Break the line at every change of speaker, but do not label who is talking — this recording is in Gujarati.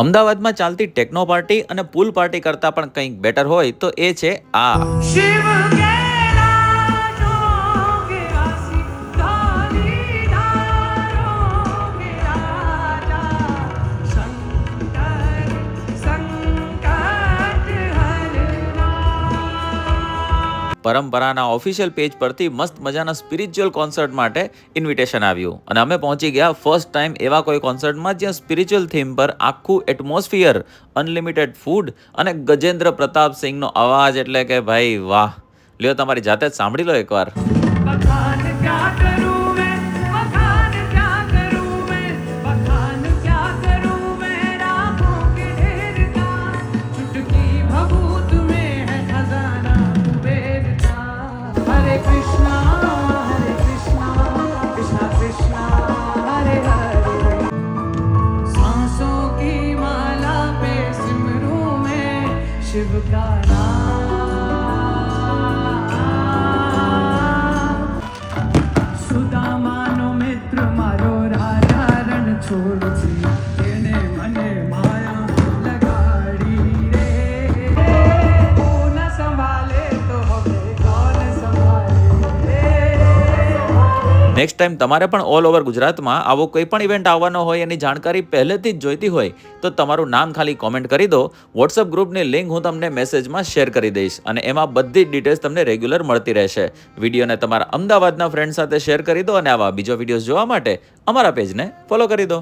અમદાવાદમાં ચાલતી ટેકનો પાર્ટી અને પૂલ પાર્ટી કરતાં પણ કંઈક બેટર હોય તો એ છે આ. પરંપરાના ઓફિશિયલ પેજ પરથી મસ્ત મજાના સ્પિરિચ્યુઅલ કોન્સર્ટ માટે ઇન્વિટેશન આવ્યું અને અમે પહોંચી ગયા ફર્સ્ટ ટાઈમ એવા કોઈ કોન્સર્ટમાં જ્યાં સ્પિરિચ્યુઅલ થીમ પર આખું એટમોસ્ફિયર, અનલિમિટેડ ફૂડ અને ગજેન્દ્ર પ્રતાપ સિંહનો અવાજ એટલે કે ભાઈ વાહ. લ્યો તમારી જાતે જ સાંભળી લો એકવાર.
शिव का नाम सुदामानो मित्र मारो राजा रण छोड़ તેને મને માયા લગાડી રે કોણ સંભાળે તો હવે કોણ સંભાળે.
નેક્સ્ટ ટાઈમ તમારે પણ ઓલ ઓવર ગુજરાતમાં આવો કોઈ પણ ઇવેન્ટ આવવાનો હોય એની જાણકારી પહેલેથી જ જોઈતી હોય તો તમારું નામ ખાલી કોમેન્ટ કરી દો. વોટ્સઅપ ગ્રુપની લિંક હું તમને મેસેજમાં શેર કરી દઈશ અને એમાં બધી જ ડિટેલ્સ તમને રેગ્યુલર મળતી રહેશે. વિડીયોને તમારા અમદાવાદના ફ્રેન્ડ સાથે શેર કરી દો અને આવા બીજો વિડીયોઝ જોવા માટે અમારા પેજને ફોલો કરી દો.